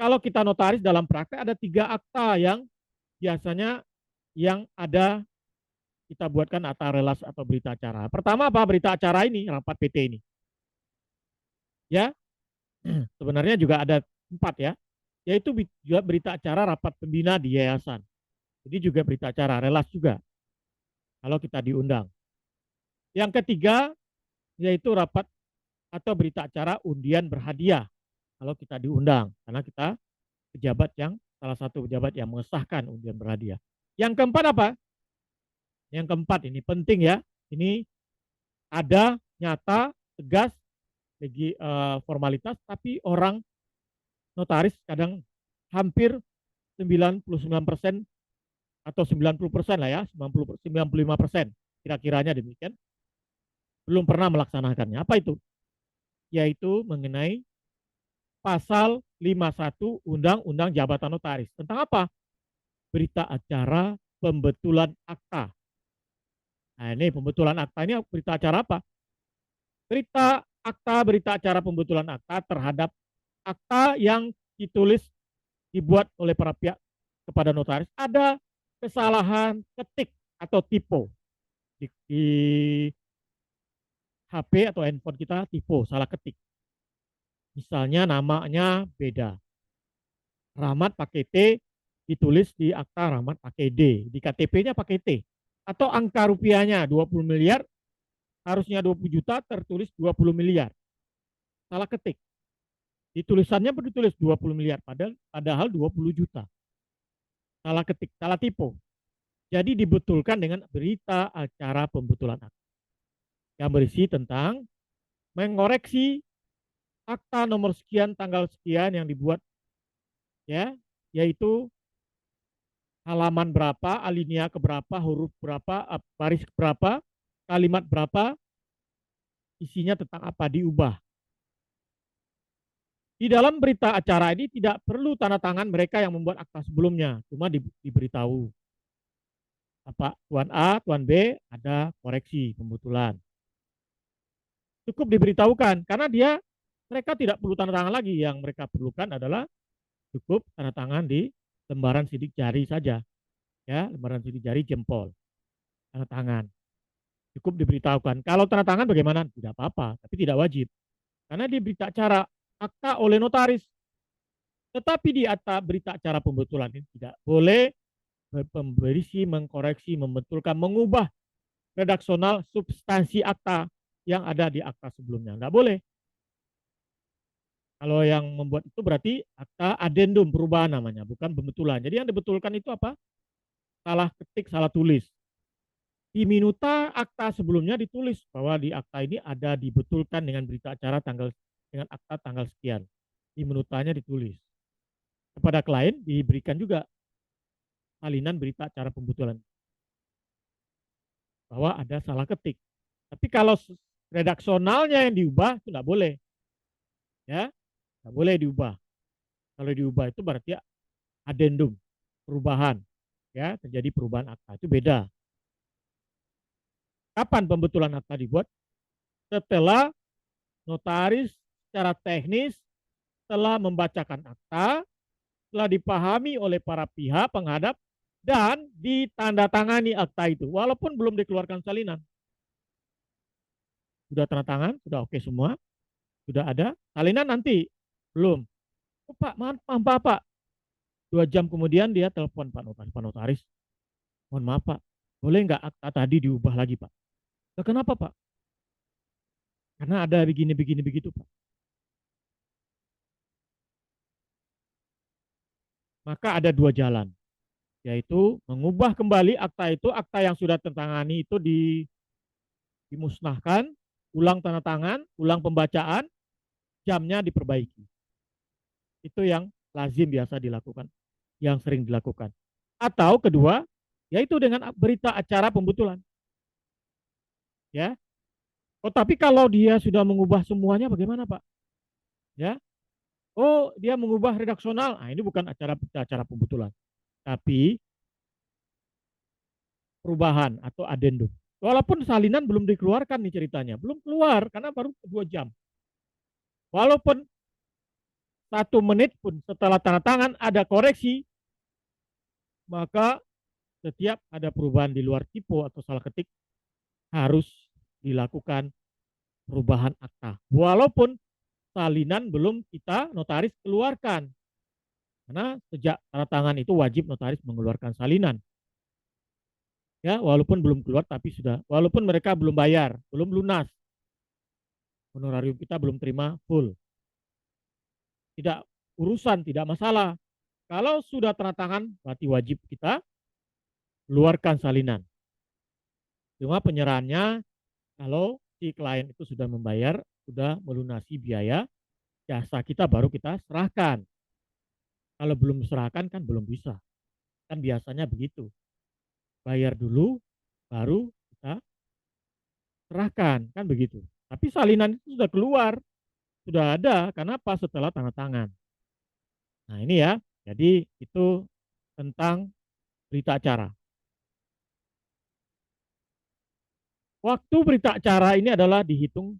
kalau kita notaris dalam praktek ada 3 akta yang biasanya yang ada kita buatkan akta relas atau berita acara. Pertama apa? Berita acara ini, rapat PT ini. Ya, sebenarnya juga ada 4 ya, yaitu juga berita acara rapat pembina di yayasan. Jadi juga berita acara relas juga kalau kita diundang. Yang ketiga yaitu rapat atau berita acara undian berhadiah kalau kita diundang karena kita pejabat yang salah satu pejabat yang mengesahkan undian berhadiah. Yang keempat apa? Yang keempat ini penting ya. Ini ada nyata, tegas, segi formalitas, tapi orang notaris kadang hampir 99% atau 90% lah ya, 95% kira-kiranya demikian, belum pernah melaksanakannya. Apa itu? Yaitu mengenai pasal 51 Undang-Undang Jabatan Notaris. Tentang apa? Berita acara pembetulan akta. Nah ini pembetulan akta ini berita acara apa? Berita acara pembetulan akta terhadap akta yang ditulis dibuat oleh para pihak kepada notaris. Ada kesalahan ketik atau tipe di HP atau handphone kita, tipe salah ketik. Misalnya namanya beda. Rahmat pakai T, ditulis di akta Rahmat pakai D, di KTP-nya pakai T. Atau angka rupiahnya 20 miliar, harusnya 20 juta, tertulis 20 miliar. Salah ketik. Di tulisannya ditulis 20 miliar, padahal 20 juta. Salah ketik, salah tipe. Jadi dibetulkan dengan berita acara pembetulan akta. Yang berisi tentang mengoreksi akta nomor sekian, tanggal sekian yang dibuat, ya, yaitu halaman berapa, alinea keberapa, huruf berapa, baris berapa, kalimat berapa, isinya tentang apa, diubah. Di dalam berita acara ini tidak perlu tanda tangan mereka yang membuat akta sebelumnya, cuma diberitahu. Apa Tuan A, Tuan B ada koreksi pembetulan. Cukup diberitahukan karena mereka tidak perlu tanda tangan lagi, yang mereka perlukan adalah cukup tanda tangan di lembaran sidik jari saja. Ya, lembaran sidik jari jempol. Tanda tangan. Cukup diberitahukan. Kalau tanda tangan bagaimana? Tidak apa-apa, tapi tidak wajib. Karena di berita acara akta oleh notaris. Tetapi di akta berita acara pembetulan ini tidak boleh berisi, mengkoreksi, membetulkan, mengubah redaksional substansi akta yang ada di akta sebelumnya. Tidak boleh. Kalau yang membuat itu berarti akta adendum, perubahan namanya, bukan pembetulan. Jadi yang dibetulkan itu apa? Salah ketik, salah tulis. Di minuta akta sebelumnya ditulis bahwa di akta ini ada dibetulkan dengan berita acara dengan akta tanggal sekian. Di minutanya ditulis. Kepada klien diberikan juga salinan berita acara pembetulan bahwa ada salah ketik. Tapi kalau redaksionalnya yang diubah itu tidak boleh. Ya, tidak boleh diubah. Kalau diubah itu berarti adendum, perubahan. Ya, terjadi perubahan akta. Itu beda. Kapan pembetulan akta dibuat? Setelah notaris secara teknis telah membacakan akta, telah dipahami oleh para pihak penghadap, dan ditandatangani akta itu, walaupun belum dikeluarkan salinan. Sudah tanda tangan, sudah oke semua, sudah ada. Salinan nanti, belum. Oh, Pak, maaf Pak. 2 jam kemudian dia telepon Pak Notaris. Mohon maaf Pak, boleh nggak akta tadi diubah lagi Pak? Nah, kenapa Pak? Karena ada begini begitu Pak. Maka ada 2 jalan, yaitu mengubah kembali akta itu, akta yang sudah tertangani itu dimusnahkan, ulang tanda tangan, ulang pembacaan, jamnya diperbaiki. Itu yang lazim biasa dilakukan, yang sering dilakukan. Atau kedua, yaitu dengan berita acara pembetulan. Ya. Oh, tapi kalau dia sudah mengubah semuanya bagaimana, Pak? Ya. Oh, dia mengubah redaksional. Nah, ini bukan acara pembetulan, tapi perubahan atau adendum. Walaupun salinan belum dikeluarkan nih ceritanya, belum keluar karena baru 2 jam. Walaupun 1 menit pun setelah tanda tangan ada koreksi, maka setiap ada perubahan di luar tipe atau salah ketik harus dilakukan perubahan akta. Walaupun salinan belum kita notaris keluarkan. Karena sejak tanda tangan itu wajib notaris mengeluarkan salinan. Ya, walaupun belum keluar tapi sudah, walaupun mereka belum bayar, belum lunas. Honorarium kita belum terima full. Tidak urusan, tidak masalah. Kalau sudah tanda tangan, berarti wajib kita keluarkan salinan. Cuma penyerahannya kalau si klien itu sudah membayar, sudah melunasi biaya jasa kita baru kita serahkan. Kalau belum diserahkan kan belum bisa. Kan biasanya begitu. Bayar dulu, baru kita serahkan. Kan begitu. Tapi salinan itu sudah keluar. Sudah ada. Kenapa? Setelah tanda tangan. Nah ini ya. Jadi itu tentang berita acara. Waktu berita acara ini adalah dihitung